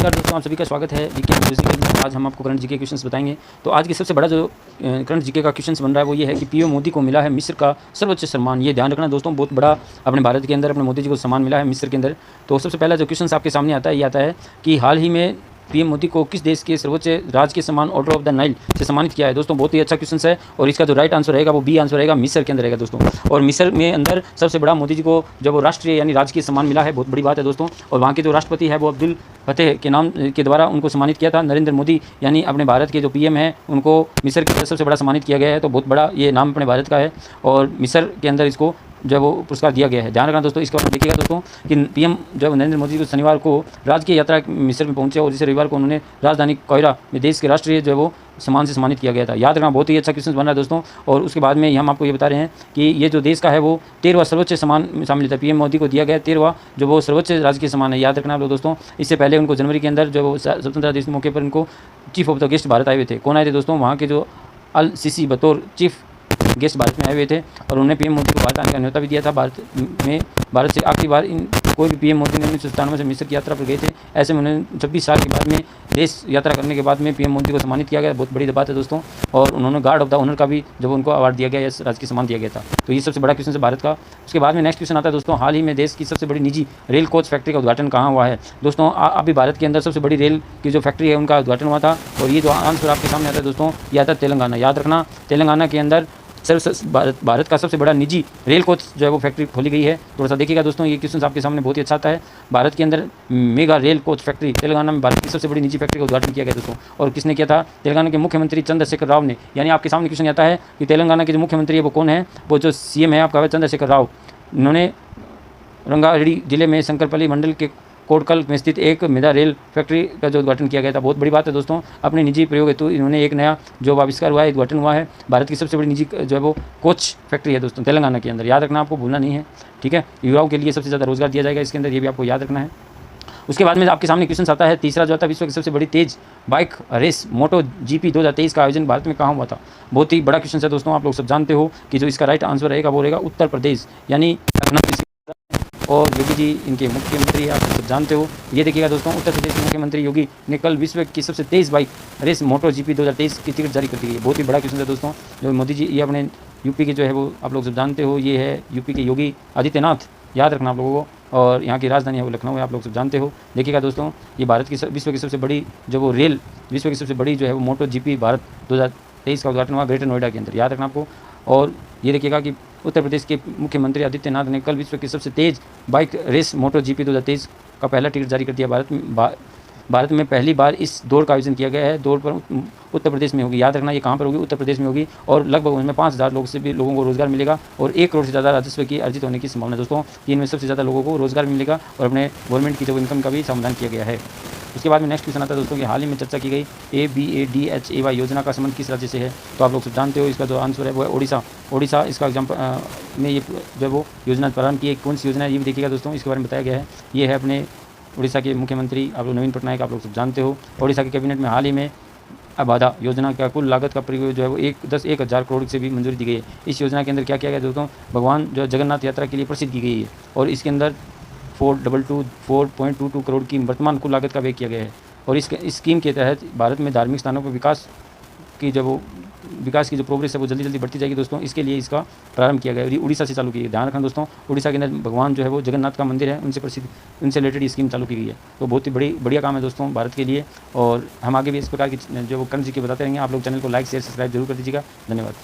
नमस्कार दोस्तों, आप सभी का स्वागत है जीके म्यूजिक में। आज हम आपको करंट जीके क्वेश्चंस बताएंगे। तो आज की सबसे बड़ा जो करंट जीके का क्वेश्चंस बन रहा है वो ये है कि पीएम मोदी को मिला है मिस्र का सर्वोच्च सम्मान। ये ध्यान रखना दोस्तों, बहुत बड़ा अपने भारत के अंदर अपने मोदी जी को सम्मान मिला है मिस्र के अंदर। तो सबसे पहला जो क्वेश्चन आपके सामने आता है ये आता है कि हाल ही में पीएम मोदी को किस देश के सर्वोच्च राजकीय सम्मान ऑर्डर ऑफ द नाइल से सम्मानित किया है। दोस्तों बहुत ही अच्छा क्वेश्चन है और इसका जो राइट आंसर रहेगा वो बी आंसर रहेगा, मिस्र के अंदर रहेगा दोस्तों। और मिस्र में अंदर सबसे बड़ा मोदी जी को जब वो राष्ट्रीय यानी राजकीय सम्मान मिला है, बहुत बड़ी बात है दोस्तों। और वहाँ के जो राष्ट्रपति है वो अब्दुल फतेह के नाम के द्वारा उनको सम्मानित किया था। नरेंद्र मोदी यानी अपने भारत के जो पीएम है उनको मिस्र के अंदर सबसे बड़ा सम्मानित किया गया है। तो बहुत बड़ा ये नाम अपने भारत का है और मिस्र के अंदर इसको जब वो पुरस्कार दिया गया है। ध्यान रखना दोस्तों, इसका देखिएगा दोस्तों कि पीएम जब नरेंद्र मोदी को शनिवार को राजकीय यात्रा मिस्र में पहुंचे और जिसे रविवार को उन्होंने राजधानी कायरो में देश के राष्ट्रीय जो है वो सम्मान से सम्मानित किया गया था। याद रखना, बहुत ही अच्छा क्वेश्चन बन रहा है दोस्तों। और उसके बाद में हम आपको ये बता रहे हैं कि ये जो देश का है वो 13वां सर्वोच्च सम्मान में शामिल था। पीएम मोदी को दिया गया 13वां जो वो सर्वोच्च राजकीय सम्मान है। याद रखना आप लोग दोस्तों, इससे पहले उनको जनवरी के अंदर जो स्वतंत्रता दिवस के मौके पर उनको chief of the guest Bharat आए हुए थे। कौन आए थे दोस्तों? वहाँ के जो अल सीसी बतौर चीफ गेस्ट भारत में आए हुए थे और उन्होंने पीएम मोदी को भारत आने का न्योता भी दिया था। भारत से आखिरी बार कोई भी पीएम मोदी ने 1997 से मिस्र की यात्रा पर गए थे। ऐसे में उन्होंने 26 साल के बाद में देश यात्रा करने के बाद में पीएम मोदी को सम्मानित किया गया। बहुत बड़ी बात है दोस्तों। और उन्होंने गार्ड ऑफ द ऑनर का भी जब उनको अवार्ड दिया गया, राजकीय सम्मान दिया गया था। तो ये सबसे बड़ा क्वेश्चन है भारत का। उसके बाद में नेक्स्ट क्वेश्चन आता है दोस्तों, हाल ही में देश की सबसे बड़ी निजी रेल कोच फैक्ट्री का उद्घाटन कहाँ हुआ है। दोस्तों अभी भारत के अंदर सबसे बड़ी रेल की जो फैक्ट्री है उनका उद्घाटन हुआ था और ये जो आंसर आपके सामने आता है दोस्तों ये आता है तेलंगाना। याद रखना, तेलंगाना के अंदर भारत का सबसे बड़ा निजी रेल कोच जो है वो फैक्ट्री खोली गई है। थोड़ा सा देखिएगा दोस्तों, ये क्वेश्चन आपके सामने बहुत ही अच्छा आता है। भारत के अंदर mega rail coach factory Telangana में भारत की सबसे बड़ी निजी फैक्ट्री का उद्घाटन किया गया दोस्तों। और किसने किया था? तेलंगाना के मुख्यमंत्री चंद्रशेखर राव ने। यानी आपके सामने क्वेश्चन आता है कि तेलंगाना के जो मुख्यमंत्री है वो कौन है? वो जो सीएम है आपका चंद्रशेखर राव। उन्होंने रंगारेड्डी जिले में शंकरपल्ली मंडल के कोटकल में स्थित एक मेगा रेल फैक्ट्री का जो उद्घाटन किया गया था। बहुत बड़ी बात है दोस्तों, अपने निजी प्रयोग हेतु इन्होंने एक नया जो आविष्कार हुआ है, उद्घाटन हुआ है। भारत की सबसे बड़ी निजी जो है वो कोच फैक्ट्री है दोस्तों तेलंगाना के अंदर। याद रखना, आपको भूलना नहीं है, ठीक है। युवाओं के लिए सबसे ज़्यादा रोजगार दिया जाएगा इसके अंदर, ये भी आपको याद रखना है। उसके बाद में आपके सामने क्वेश्चन आता है तीसरा जो आता है, विश्व की सबसे बड़ी तेज बाइक रेस मोटो जीपी 2023 का आयोजन भारत में कहाँ हुआ था। बहुत ही बड़ा क्वेश्चन है दोस्तों। आप लोग सब जानते हो कि जो इसका राइट आंसर रहेगा वो रहेगा उत्तर प्रदेश, यानी लखनऊ। और योगी जी इनके मुख्यमंत्री आप सब जानते हो। ये देखिएगा दोस्तों, उत्तर प्रदेश के मुख्यमंत्री योगी ने कल विश्व की सबसे तेज़ बाइक रेस मोटो जीपी 2023 की टिकट जारी कर दी है। बहुत ही बड़ा क्वेश्चन है दोस्तों। जो मोदी जी ये अपने यूपी के जो है वो आप लोग सब जानते हो, ये है यूपी के योगी आदित्यनाथ। याद रखना आप लोगों को। और यहाँ की राजधानी है वो लखनऊ है, आप लोग सब जानते हो। देखिएगा दोस्तों, ये भारत की विश्व की सबसे बड़ी जो वो रेल विश्व की सबसे बड़ी जो है वो मोटो जीपी भारत 2023 का उद्घाटन हुआ ग्रेटर नोएडा के अंदर। याद रखना आपको। और ये देखिएगा कि उत्तर प्रदेश के मुख्यमंत्री आदित्यनाथ ने कल विश्व की सबसे तेज़ बाइक रेस मोटो जीपी 2023 का पहला टिकट जारी कर दिया। भारत में पहली बार इस दौड़ का आयोजन किया गया है। दौड़ पर उत्तर प्रदेश में होगी। याद रखना, ये कहाँ पर होगी? उत्तर प्रदेश में होगी। और लगभग उसमें 5000 लोगों से भी लोगों को रोजगार मिलेगा और 1 करोड़ से ज़्यादा राजस्व की अर्जित होने की संभावना दोस्तों। इनमें सबसे ज़्यादा लोगों को रोजगार भी मिलेगा और अपने गवर्नमेंट की जो इनकम का भी समाधान किया गया है। उसके बाद में नेक्स्ट क्वेश्चन आता है दोस्तों कि हाल ही में चर्चा की गई ABADHAY योजना का संबंध किस राज्य से है। तो आप लोग सब जानते हो, इसका जो आंसर है वो है ओडिशा। इसका एग्जाम्पल में ये जो वो योजना प्रारंभ की है। कौन सी योजना है ये भी देखिएगा दोस्तों, इसके बारे में बताया गया है। ये है अपने उड़ीसा के मुख्यमंत्री आप लोग नवीन पटनायक, आप लोग सब जानते हो। ओडिशा के कैबिनेट में हाल ही में आबादा योजना का कुल लागत का प्रयोग जो है वो 10,000 करोड़ से भी मंजूरी दी गई है। इस योजना के अंदर क्या किया गया दोस्तों? भगवान जो जगन्नाथ यात्रा के लिए प्रसिद्ध की गई है और इसके अंदर 4.22 करोड़ की वर्तमान कुल लागत का व्यय किया गया है। और इस स्कीम के तहत भारत में धार्मिक स्थानों पर विकास की जो प्रोग्रेस है वो जल्दी बढ़ती जाएगी दोस्तों। इसके लिए इसका प्रारंभ किया गया है। उड़ीसा से चालू की गई। ध्यान रखना दोस्तों, उड़ीसा के अंदर भगवान जो है वो जगन्नाथ का मंदिर है, उनसे रिलेटेड ये स्कीम चालू की गई है। तो बहुत ही बढ़िया काम है दोस्तों भारत के लिए। और हम आगे भी इस प्रकार की जो वो करंट जीके बताते रहेंगे। आप लोग चैनल को लाइक शेयर सब्सक्राइब जरूर कर दीजिएगा। धन्यवाद।